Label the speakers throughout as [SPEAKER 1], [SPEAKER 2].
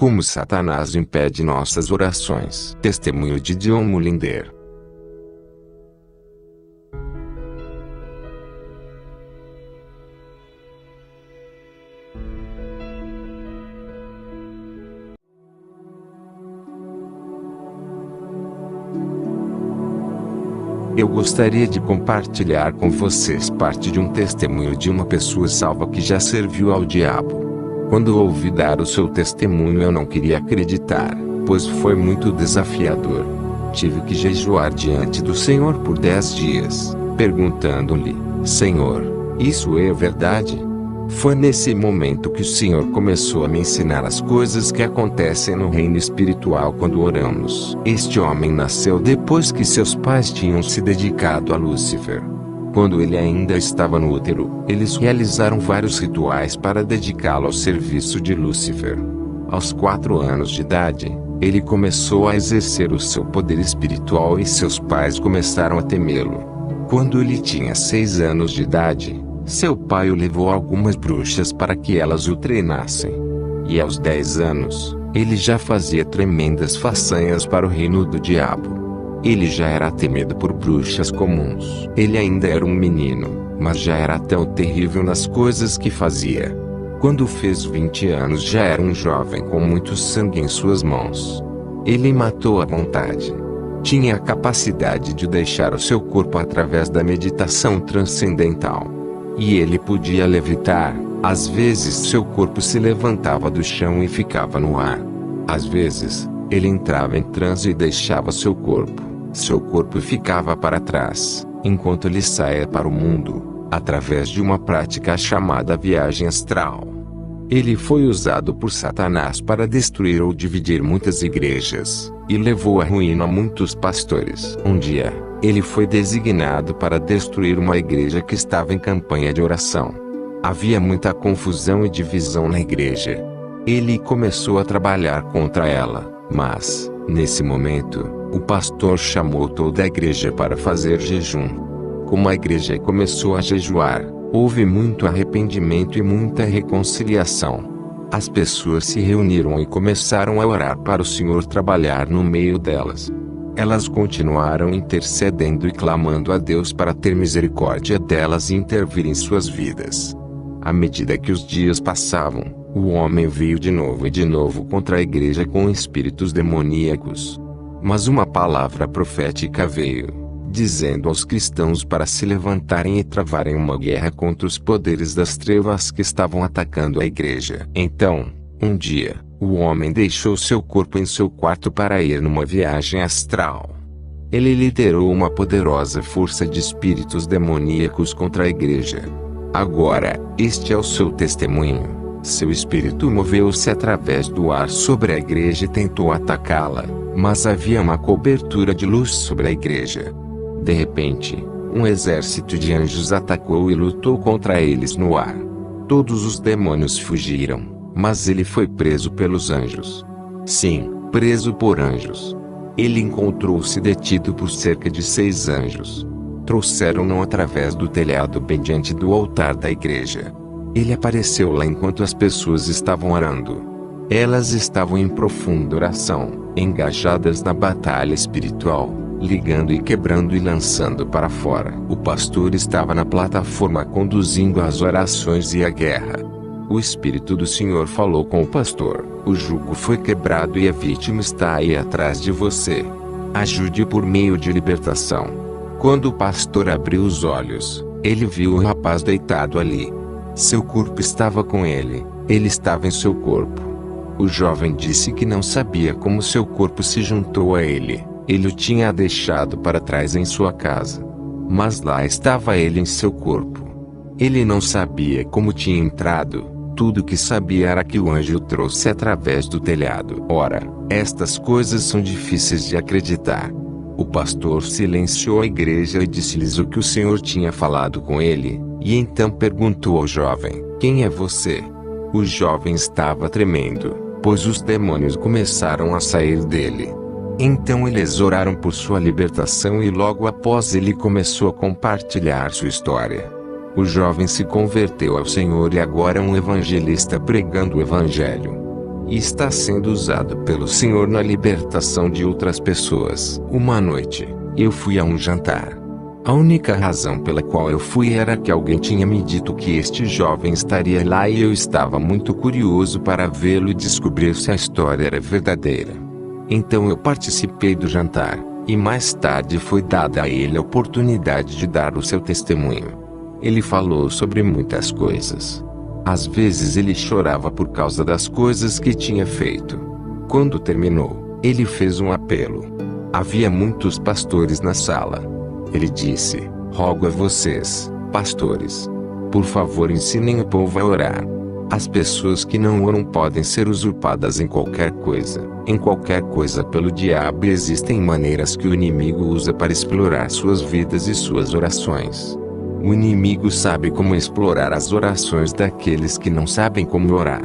[SPEAKER 1] Como Satanás impede nossas orações. Testemunho de John Molinder. Eu gostaria de compartilhar com vocês parte de um testemunho de uma pessoa salva que já serviu ao diabo. Quando ouvi dar o seu testemunho, eu não queria acreditar, pois foi muito desafiador. Tive que jejuar diante do Senhor por 10 dias, perguntando-lhe: Senhor, isso é verdade? Foi nesse momento que o Senhor começou a me ensinar as coisas que acontecem no reino espiritual quando oramos. Este homem nasceu depois que seus pais tinham se dedicado a Lúcifer. Quando ele ainda estava no útero, eles realizaram vários rituais para dedicá-lo ao serviço de Lúcifer. Aos 4 anos de idade, ele começou a exercer o seu poder espiritual e seus pais começaram a temê-lo. Quando ele tinha 6 anos de idade, seu pai o levou a algumas bruxas para que elas o treinassem. E aos 10 anos, ele já fazia tremendas façanhas para o reino do diabo. Ele já era temido por bruxas comuns. Ele ainda era um menino, mas já era tão terrível nas coisas que fazia. Quando fez 20 anos já era um jovem com muito sangue em suas mãos. Ele matou à vontade. Tinha a capacidade de deixar o seu corpo através da meditação transcendental. E ele podia levitar. Às vezes seu corpo se levantava do chão e ficava no ar. Às vezes, ele entrava em transe e deixava seu corpo. Seu corpo ficava para trás, enquanto ele saía para o mundo, através de uma prática chamada viagem astral. Ele foi usado por Satanás para destruir ou dividir muitas igrejas, e levou à ruína muitos pastores. Um dia, ele foi designado para destruir uma igreja que estava em campanha de oração. Havia muita confusão e divisão na igreja. Ele começou a trabalhar contra ela, mas, nesse momento, o pastor chamou toda a igreja para fazer jejum. Como a igreja começou a jejuar, houve muito arrependimento e muita reconciliação. As pessoas se reuniram e começaram a orar para o Senhor trabalhar no meio delas. Elas continuaram intercedendo e clamando a Deus para ter misericórdia delas e intervir em suas vidas. À medida que os dias passavam, o homem veio de novo contra a igreja com espíritos demoníacos. Mas uma palavra profética veio, dizendo aos cristãos para se levantarem e travarem uma guerra contra os poderes das trevas que estavam atacando a igreja. Então, um dia, o homem deixou seu corpo em seu quarto para ir numa viagem astral. Ele liderou uma poderosa força de espíritos demoníacos contra a igreja. Agora, este é o seu testemunho. Seu espírito moveu-se através do ar sobre a igreja e tentou atacá-la, mas havia uma cobertura de luz sobre a igreja. De repente, um exército de anjos atacou e lutou contra eles no ar. Todos os demônios fugiram, mas ele foi preso pelos anjos. Sim, preso por anjos. Ele encontrou-se detido por cerca de 6 anjos. Trouxeram-no através do telhado bem diante do altar da igreja. Ele apareceu lá enquanto as pessoas estavam orando. Elas estavam em profunda oração, engajadas na batalha espiritual, ligando e quebrando e lançando para fora. O pastor estava na plataforma conduzindo as orações e a guerra. O Espírito do Senhor falou com o pastor: o jugo foi quebrado e a vítima está aí atrás de você. Ajude por meio de libertação. Quando o pastor abriu os olhos, ele viu o rapaz deitado ali. Seu corpo estava com ele, ele estava em seu corpo. O jovem disse que não sabia como seu corpo se juntou a ele, ele o tinha deixado para trás em sua casa. Mas lá estava ele em seu corpo. Ele não sabia como tinha entrado, tudo que sabia era que o anjo o trouxe através do telhado. Ora, estas coisas são difíceis de acreditar. O pastor silenciou a igreja e disse-lhes o que o Senhor tinha falado com ele. E então perguntou ao jovem: quem é você? O jovem estava tremendo, pois os demônios começaram a sair dele. Então eles oraram por sua libertação e logo após ele começou a compartilhar sua história. O jovem se converteu ao Senhor e agora é um evangelista pregando o evangelho. e está sendo usado pelo Senhor na libertação de outras pessoas. Uma noite, eu fui a um jantar. A única razão pela qual eu fui era que alguém tinha me dito que este jovem estaria lá e eu estava muito curioso para vê-lo e descobrir se a história era verdadeira. Então eu participei do jantar, e mais tarde foi dada a ele a oportunidade de dar o seu testemunho. Ele falou sobre muitas coisas. Às vezes ele chorava por causa das coisas que tinha feito. Quando terminou, ele fez um apelo. Havia muitos pastores na sala. Ele disse: "Rogo a vocês, pastores, por favor ensinem o povo a orar. As pessoas que não oram podem ser usurpadas em qualquer coisa pelo diabo e existem maneiras que o inimigo usa para explorar suas vidas e suas orações. O inimigo sabe como explorar as orações daqueles que não sabem como orar.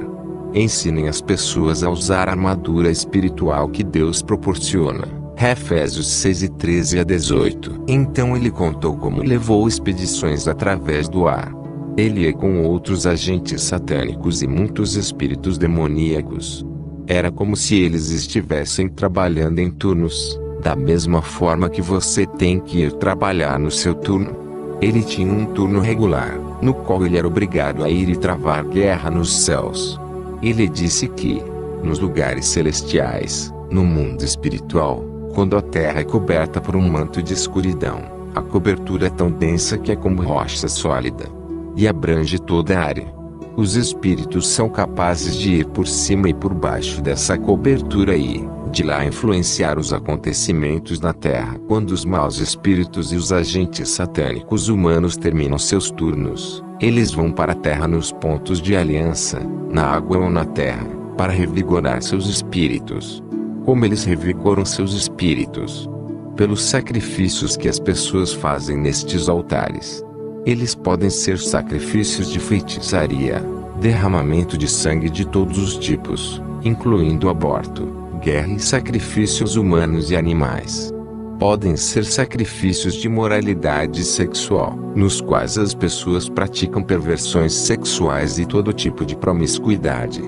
[SPEAKER 1] Ensinem as pessoas a usar a armadura espiritual que Deus proporciona." Efésios 6:13-18. Então ele contou como levou expedições através do ar. Ele ia com outros agentes satânicos e muitos espíritos demoníacos. Era como se eles estivessem trabalhando em turnos, da mesma forma que você tem que ir trabalhar no seu turno. Ele tinha um turno regular, no qual ele era obrigado a ir e travar guerra nos céus. Ele disse que, nos lugares celestiais, no mundo espiritual, quando a terra é coberta por um manto de escuridão, a cobertura é tão densa que é como rocha sólida, e abrange toda a área. Os espíritos são capazes de ir por cima e por baixo dessa cobertura e, de lá, influenciar os acontecimentos na Terra. Quando os maus espíritos e os agentes satânicos humanos terminam seus turnos, eles vão para a Terra nos pontos de aliança, na água ou na terra, para revigorar seus espíritos. Como eles revigoram seus espíritos? Pelos sacrifícios que as pessoas fazem nestes altares. Eles podem ser sacrifícios de feitiçaria, derramamento de sangue de todos os tipos, incluindo aborto, guerra e sacrifícios humanos e animais. Podem ser sacrifícios de moralidade sexual, nos quais as pessoas praticam perversões sexuais e todo tipo de promiscuidade.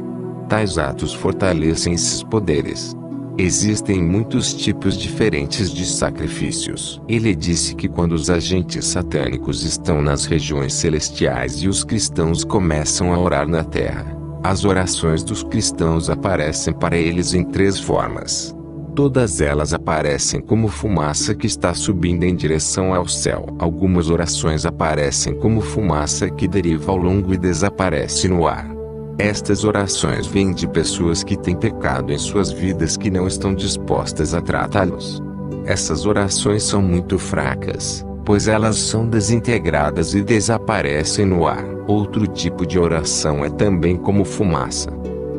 [SPEAKER 1] Tais atos fortalecem esses poderes. Existem muitos tipos diferentes de sacrifícios. Ele disse que quando os agentes satânicos estão nas regiões celestiais e os cristãos começam a orar na terra, as orações dos cristãos aparecem para eles em 3 formas. Todas elas aparecem como fumaça que está subindo em direção ao céu. Algumas orações aparecem como fumaça que deriva ao longo e desaparece no ar. Estas orações vêm de pessoas que têm pecado em suas vidas que não estão dispostas a tratá-los. Essas orações são muito fracas, pois elas são desintegradas e desaparecem no ar. Outro tipo de oração é também como fumaça.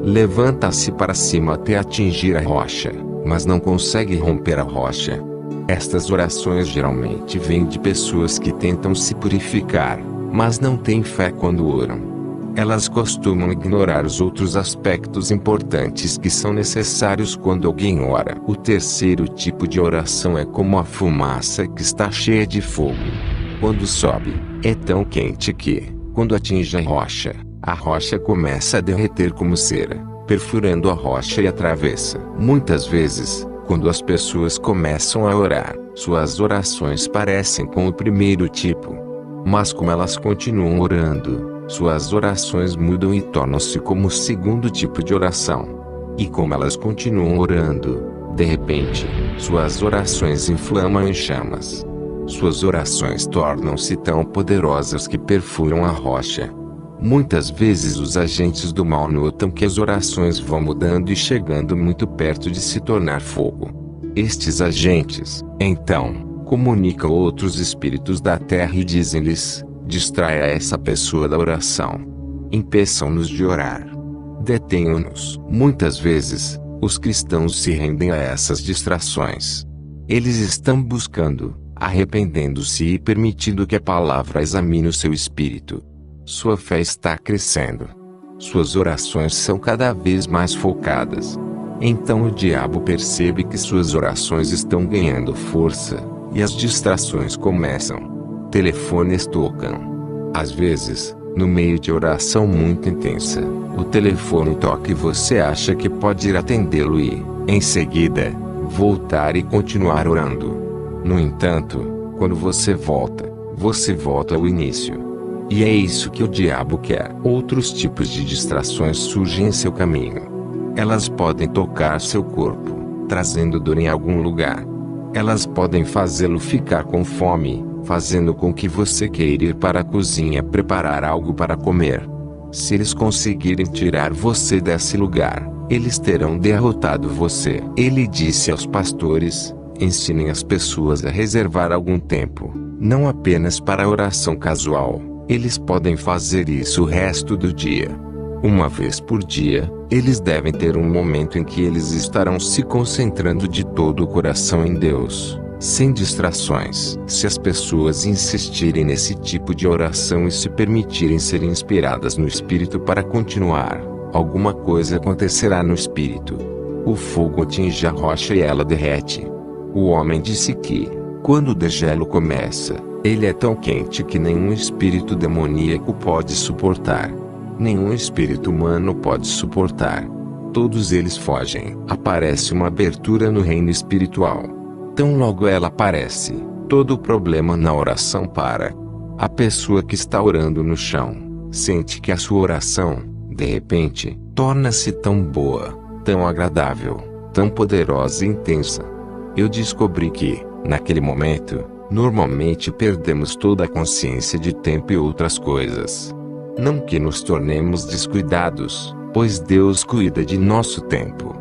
[SPEAKER 1] Levanta-se para cima até atingir a rocha, mas não consegue romper a rocha. Estas orações geralmente vêm de pessoas que tentam se purificar, mas não têm fé quando oram. Elas costumam ignorar os outros aspectos importantes que são necessários quando alguém ora. O terceiro tipo de oração é como a fumaça que está cheia de fogo. Quando sobe, é tão quente que, quando atinge a rocha começa a derreter como cera, perfurando a rocha e atravessa. Muitas vezes, quando as pessoas começam a orar, suas orações parecem com o primeiro tipo. Mas como elas continuam orando, suas orações mudam e tornam-se como o segundo tipo de oração. E como elas continuam orando, de repente, suas orações inflamam em chamas. Suas orações tornam-se tão poderosas que perfuram a rocha. Muitas vezes os agentes do mal notam que as orações vão mudando e chegando muito perto de se tornar fogo. Estes agentes, então, comunicam outros espíritos da terra e dizem-lhes: distraia essa pessoa da oração. Impeçam-nos de orar. Detenham-nos. Muitas vezes, os cristãos se rendem a essas distrações. Eles estão buscando, arrependendo-se e permitindo que a palavra examine o seu espírito. Sua fé está crescendo. Suas orações são cada vez mais focadas. Então o diabo percebe que suas orações estão ganhando força, e as distrações começam. Telefones tocam. Às vezes, No meio de oração muito intensa, o telefone toca e você acha que pode ir atendê-lo e, em seguida, voltar e continuar orando. No entanto, quando você volta ao início. E é isso que o diabo quer. Outros tipos de distrações surgem em seu caminho. Elas podem tocar seu corpo, trazendo dor em algum lugar. Elas podem fazê-lo ficar com fome, fazendo com que você queira ir para a cozinha preparar algo para comer. Se eles conseguirem tirar você desse lugar, eles terão derrotado você. Ele disse aos pastores: ensinem as pessoas a reservar algum tempo, não apenas para a oração casual. Eles podem fazer isso o resto do dia. Uma vez por dia, eles devem ter um momento em que eles estarão se concentrando de todo o coração em Deus, sem distrações. Se as pessoas insistirem nesse tipo de oração e se permitirem ser inspiradas no Espírito para continuar, alguma coisa acontecerá no Espírito. O fogo atinge a rocha e ela derrete. O homem disse que, quando o degelo começa, ele é tão quente que nenhum espírito demoníaco pode suportar. Nenhum espírito humano pode suportar. Todos eles fogem. Aparece uma abertura no reino espiritual. Tão logo ela aparece, todo o problema na oração para. A pessoa que está orando no chão, sente que a sua oração, de repente, torna-se tão boa, tão agradável, tão poderosa e intensa. Eu descobri que, naquele momento, normalmente perdemos toda a consciência de tempo e outras coisas. Não que nos tornemos descuidados, pois Deus cuida de nosso tempo.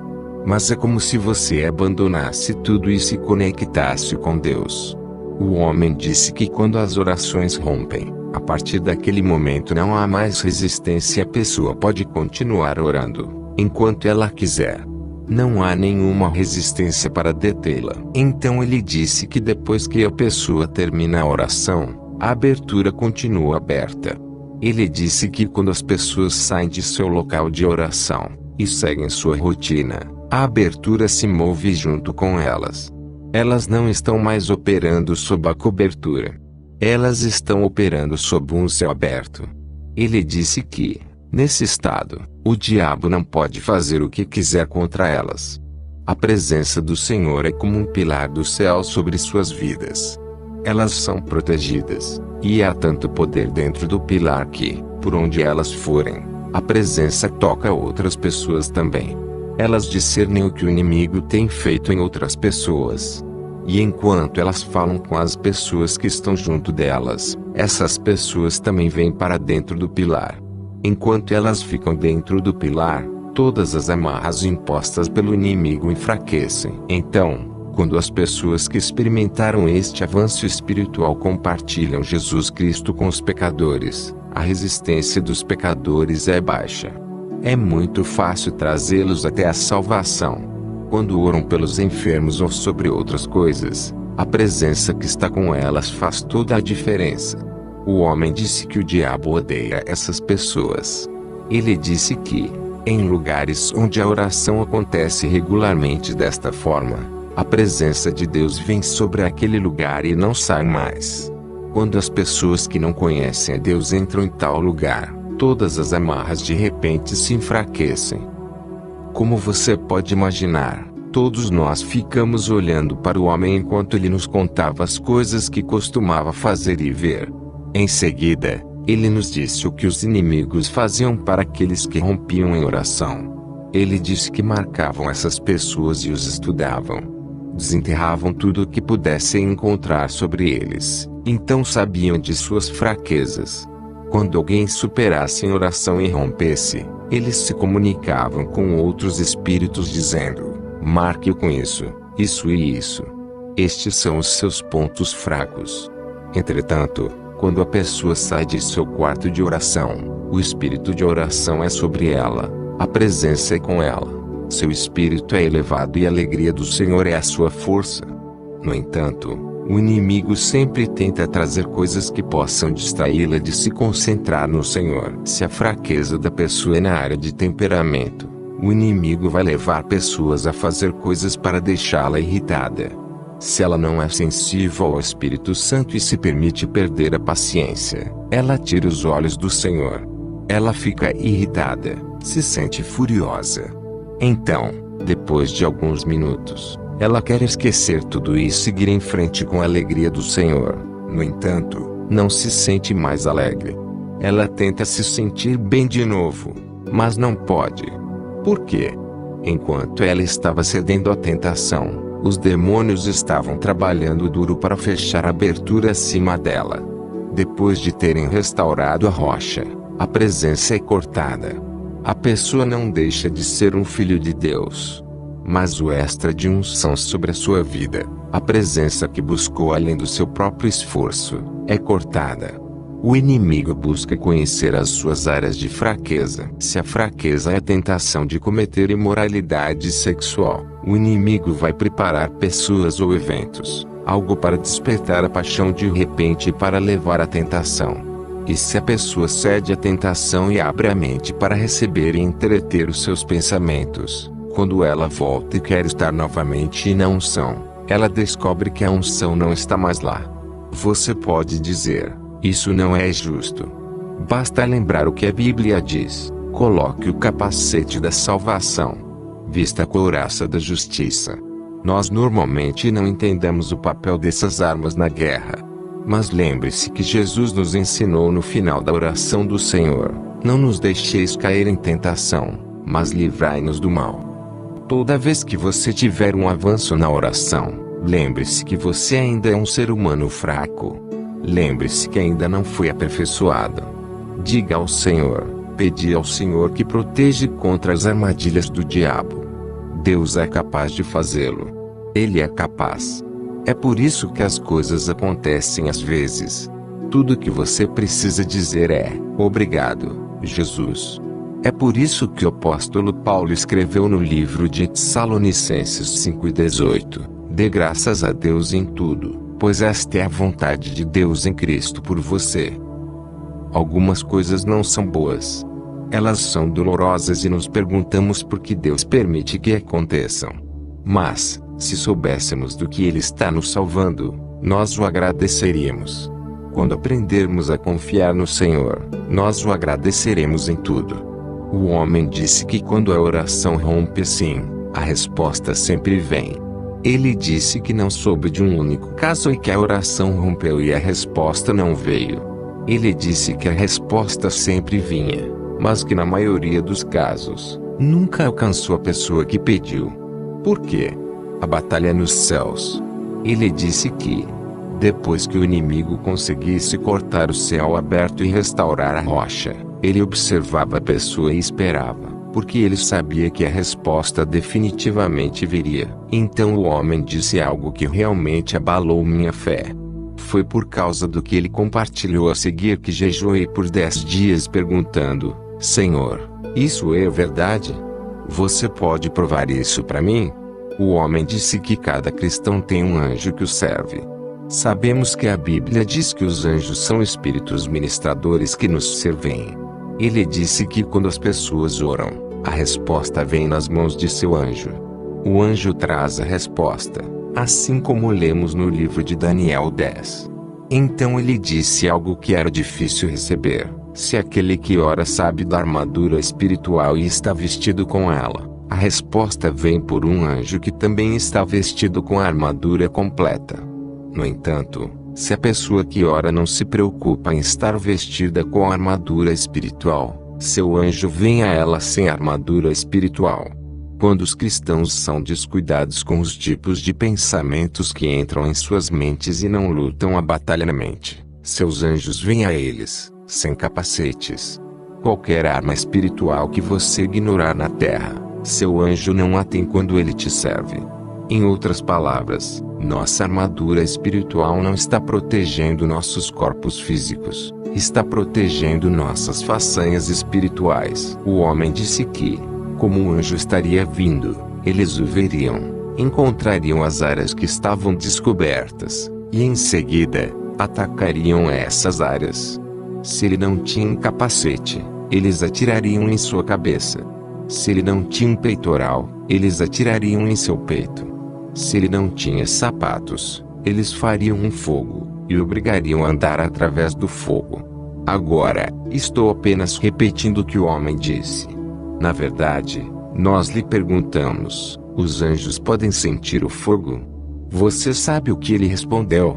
[SPEAKER 1] Mas é como se você abandonasse tudo e se conectasse com Deus. O homem disse que quando as orações rompem, a partir daquele momento não há mais resistência e a pessoa pode continuar orando, enquanto ela quiser. Não há nenhuma resistência para detê-la. Então ele disse que depois que a pessoa termina a oração, a abertura continua aberta. Ele disse que quando as pessoas saem de seu local de oração, e seguem sua rotina, a abertura se move junto com elas. Elas não estão mais operando sob a cobertura. Elas estão operando sob um céu aberto. Ele disse que, nesse estado, o diabo não pode fazer o que quiser contra elas. A presença do Senhor é como um pilar do céu sobre suas vidas. Elas são protegidas, e há tanto poder dentro do pilar que, por onde elas forem, a presença toca outras pessoas também. Elas discernem o que o inimigo tem feito em outras pessoas. E enquanto elas falam com as pessoas que estão junto delas, essas pessoas também vêm para dentro do pilar. Enquanto elas ficam dentro do pilar, todas as amarras impostas pelo inimigo enfraquecem. Então, quando as pessoas que experimentaram este avanço espiritual compartilham Jesus Cristo com os pecadores, a resistência dos pecadores é baixa. É muito fácil trazê-los até a salvação. Quando oram pelos enfermos ou sobre outras coisas, a presença que está com elas faz toda a diferença. O homem disse que o diabo odeia essas pessoas. Ele disse que, em lugares onde a oração acontece regularmente desta forma, a presença de Deus vem sobre aquele lugar e não sai mais. Quando as pessoas que não conhecem a Deus entram em tal lugar, todas as amarras de repente se enfraquecem. Como você pode imaginar, todos nós ficamos olhando para o homem enquanto ele nos contava as coisas que costumava fazer e ver. Em seguida, ele nos disse o que os inimigos faziam para aqueles que rompiam em oração. Ele disse que marcavam essas pessoas e os estudavam. Desenterravam tudo o que pudessem encontrar sobre eles, então sabiam de suas fraquezas. Quando alguém superasse em oração e rompesse, eles se comunicavam com outros espíritos dizendo: marque-o com isso e isso. Estes são os seus pontos fracos. Entretanto, quando a pessoa sai de seu quarto de oração, o espírito de oração é sobre ela, a presença é com ela, seu espírito é elevado e a alegria do Senhor é a sua força. No entanto, o inimigo sempre tenta trazer coisas que possam distraí-la de se concentrar no Senhor. Se a fraqueza da pessoa é na área de temperamento, o inimigo vai levar pessoas a fazer coisas para deixá-la irritada. Se ela não é sensível ao Espírito Santo e se permite perder a paciência, Ela tira os olhos do Senhor. Ela fica irritada, se sente furiosa. Então, depois de alguns minutos, ela quer esquecer tudo e seguir em frente com a alegria do Senhor. No entanto, não se sente mais alegre. Ela tenta se sentir bem de novo, mas não pode. Por quê? Enquanto ela estava cedendo à tentação, os demônios estavam trabalhando duro para fechar a abertura acima dela. Depois de terem restaurado a rocha, a presença é cortada. A pessoa não deixa de ser um filho de Deus. Mas o extra de unção sobre a sua vida, a presença que buscou além do seu próprio esforço, é cortada. O inimigo busca conhecer as suas áreas de fraqueza. Se a fraqueza é a tentação de cometer imoralidade sexual, o inimigo vai preparar pessoas ou eventos, algo para despertar a paixão de repente e para levar à tentação. E se a pessoa cede à tentação e abre a mente para receber e entreter os seus pensamentos, quando ela volta e quer estar novamente na unção, ela descobre que a unção não está mais lá. Você pode dizer: isso não é justo. Basta lembrar o que a Bíblia diz: coloque o capacete da salvação, vista a couraça da justiça. Nós normalmente não entendemos o papel dessas armas na guerra. Mas lembre-se que Jesus nos ensinou no final da oração do Senhor: não nos deixeis cair em tentação, mas livrai-nos do mal. Toda vez que você tiver um avanço na oração, lembre-se que você ainda é um ser humano fraco. Lembre-se que ainda não foi aperfeiçoado. Diga ao Senhor, pedi ao Senhor que proteja contra as armadilhas do diabo. Deus é capaz de fazê-lo. Ele é capaz. É por isso que as coisas acontecem às vezes. Tudo o que você precisa dizer é: obrigado, Jesus. É por isso que o apóstolo Paulo escreveu no livro de Tessalonicenses 5:18: dê graças a Deus em tudo, pois esta é a vontade de Deus em Cristo por você. Algumas coisas não são boas. Elas são dolorosas e nos perguntamos por que Deus permite que aconteçam. Mas, se soubéssemos do que Ele está nos salvando, nós o agradeceríamos. Quando aprendermos a confiar no Senhor, nós o agradeceremos em tudo. O homem disse que quando a oração rompe assim, a resposta sempre vem. Ele disse que não soube de um único caso em que a oração rompeu e a resposta não veio. Ele disse que a resposta sempre vinha, mas que na maioria dos casos, nunca alcançou a pessoa que pediu. Por quê? A batalha nos céus. Ele disse que, depois que o inimigo conseguisse cortar o céu aberto e restaurar a rocha, ele observava a pessoa e esperava, porque ele sabia que a resposta definitivamente viria. Então o homem disse algo que realmente abalou minha fé. Foi por causa do que ele compartilhou a seguir que jejuei por 10 dias perguntando: Senhor, isso é verdade? Você pode provar isso para mim? O homem disse que cada cristão tem um anjo que o serve. Sabemos que a Bíblia diz que os anjos são espíritos ministradores que nos servem. Ele disse que quando as pessoas oram, a resposta vem nas mãos de seu anjo. O anjo traz a resposta, assim como lemos no livro de Daniel 10. Então ele disse algo que era difícil receber: se aquele que ora sabe da armadura espiritual e está vestido com ela, a resposta vem por um anjo que também está vestido com a armadura completa. No entanto, se a pessoa que ora não se preocupa em estar vestida com a armadura espiritual, seu anjo vem a ela sem armadura espiritual. Quando os cristãos são descuidados com os tipos de pensamentos que entram em suas mentes e não lutam a batalha na mente, seus anjos vêm a eles, sem capacetes. Qualquer arma espiritual que você ignorar na terra, seu anjo não a tem quando ele te serve. Em outras palavras, nossa armadura espiritual não está protegendo nossos corpos físicos, está protegendo nossas façanhas espirituais. O homem disse que, como um anjo estaria vindo, eles o veriam, encontrariam as áreas que estavam descobertas, e em seguida, atacariam essas áreas. Se ele não tinha um capacete, eles atirariam em sua cabeça. Se ele não tinha um peitoral, eles atirariam em seu peito. Se ele não tinha sapatos, eles fariam um fogo, e o obrigariam a andar através do fogo. Agora, estou apenas repetindo o que o homem disse. Na verdade, nós lhe perguntamos: os anjos podem sentir o fogo? Você sabe o que ele respondeu?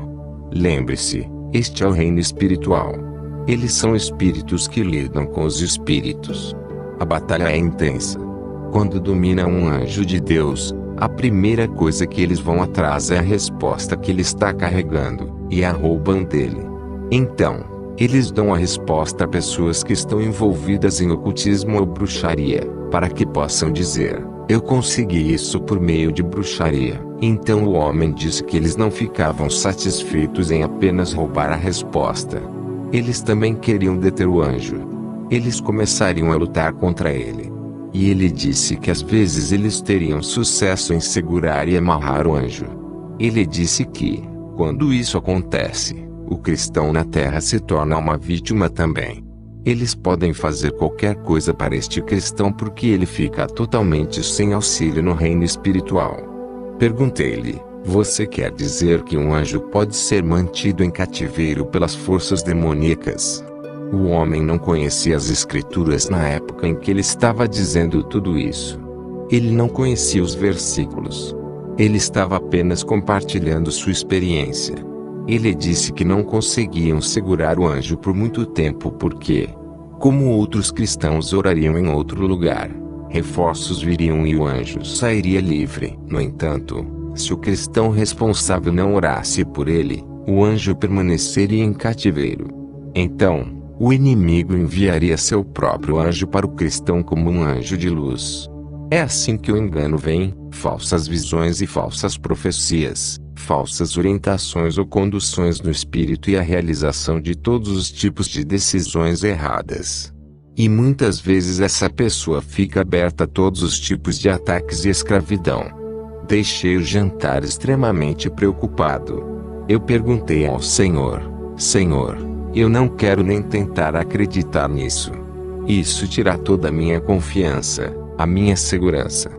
[SPEAKER 1] Lembre-se, este é o reino espiritual. Eles são espíritos que lidam com os espíritos. A batalha é intensa. Quando domina um anjo de Deus, a primeira coisa que eles vão atrás é a resposta que ele está carregando, e a roubam dele. Então, eles dão a resposta a pessoas que estão envolvidas em ocultismo ou bruxaria, para que possam dizer: eu consegui isso por meio de bruxaria. Então o homem disse que eles não ficavam satisfeitos em apenas roubar a resposta. Eles também queriam deter o anjo. Eles começariam a lutar contra ele. E ele disse que às vezes eles teriam sucesso em segurar e amarrar o anjo. Ele disse que, quando isso acontece, o cristão na terra se torna uma vítima também. Eles podem fazer qualquer coisa para este cristão porque ele fica totalmente sem auxílio no reino espiritual. Perguntei-lhe: você quer dizer que um anjo pode ser mantido em cativeiro pelas forças demoníacas? O homem não conhecia as escrituras na época em que ele estava dizendo tudo isso. Ele não conhecia os versículos. Ele estava apenas compartilhando sua experiência. Ele disse que não conseguiam segurar o anjo por muito tempo porque, como outros cristãos orariam em outro lugar, reforços viriam e o anjo sairia livre. No entanto, se o cristão responsável não orasse por ele, o anjo permaneceria em cativeiro. Então, o inimigo enviaria seu próprio anjo para o cristão como um anjo de luz. É assim que o engano vem: falsas visões e falsas profecias, falsas orientações ou conduções no espírito e a realização de todos os tipos de decisões erradas. E muitas vezes essa pessoa fica aberta a todos os tipos de ataques e escravidão. Deixei o jantar extremamente preocupado. Eu perguntei ao Senhor: Senhor, eu não quero nem tentar acreditar nisso. Isso tira toda a minha confiança, a minha segurança.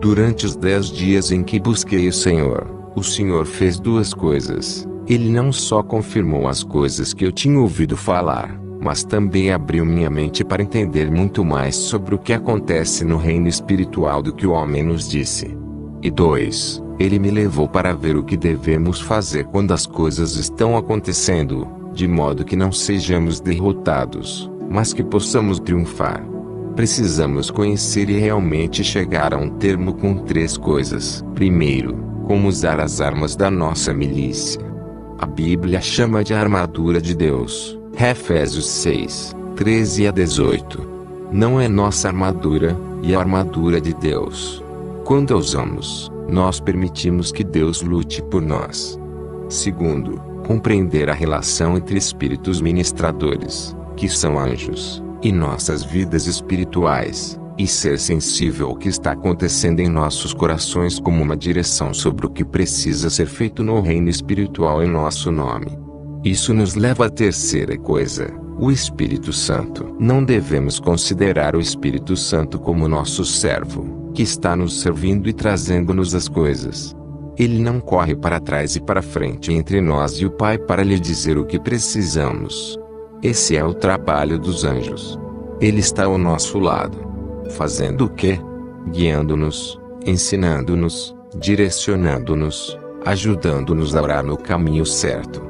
[SPEAKER 1] Durante os 10 dias em que busquei o Senhor fez duas coisas. Ele não só confirmou as coisas que eu tinha ouvido falar, mas também abriu minha mente para entender muito mais sobre o que acontece no reino espiritual do que o homem nos disse. E 2, ele me levou para ver o que devemos fazer quando as coisas estão acontecendo, de modo que não sejamos derrotados, mas que possamos triunfar. Precisamos conhecer e realmente chegar a um termo com 3 coisas. Primeiro, como usar as armas da nossa milícia. A Bíblia chama de armadura de Deus, Efésios 6, 13 a 18. Não é nossa armadura, e a armadura de Deus. Quando a usamos, nós permitimos que Deus lute por nós. Segundo, compreender a relação entre espíritos ministradores, que são anjos, e nossas vidas espirituais, e ser sensível ao que está acontecendo em nossos corações como uma direção sobre o que precisa ser feito no reino espiritual em nosso nome. Isso nos leva à terceira coisa, o Espírito Santo. Não devemos considerar o Espírito Santo como nosso servo, que está nos servindo e trazendo-nos as coisas. Ele não corre para trás e para frente entre nós e o Pai para lhe dizer o que precisamos. Esse é o trabalho dos anjos. Ele está ao nosso lado. Fazendo o quê? Guiando-nos, ensinando-nos, direcionando-nos, ajudando-nos a orar no caminho certo.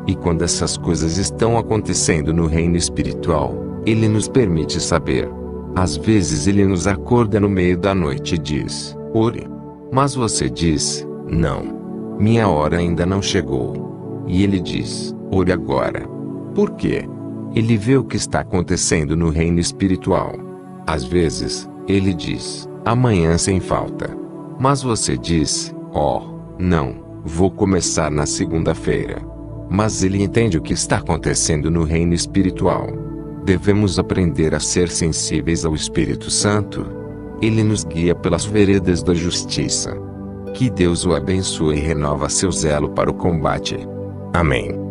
[SPEAKER 1] E quando essas coisas estão acontecendo no reino espiritual, ele nos permite saber. Às vezes ele nos acorda no meio da noite e diz: ore. Mas você diz: não. Minha hora ainda não chegou. E ele diz: ore agora. Por quê? Ele vê o que está acontecendo no reino espiritual. Às vezes, ele diz: amanhã sem falta. Mas você diz: não, vou começar na segunda-feira. Mas ele entende o que está acontecendo no reino espiritual. Devemos aprender a ser sensíveis ao Espírito Santo. Ele nos guia pelas veredas da justiça. Que Deus o abençoe e renova seu zelo para o combate. Amém.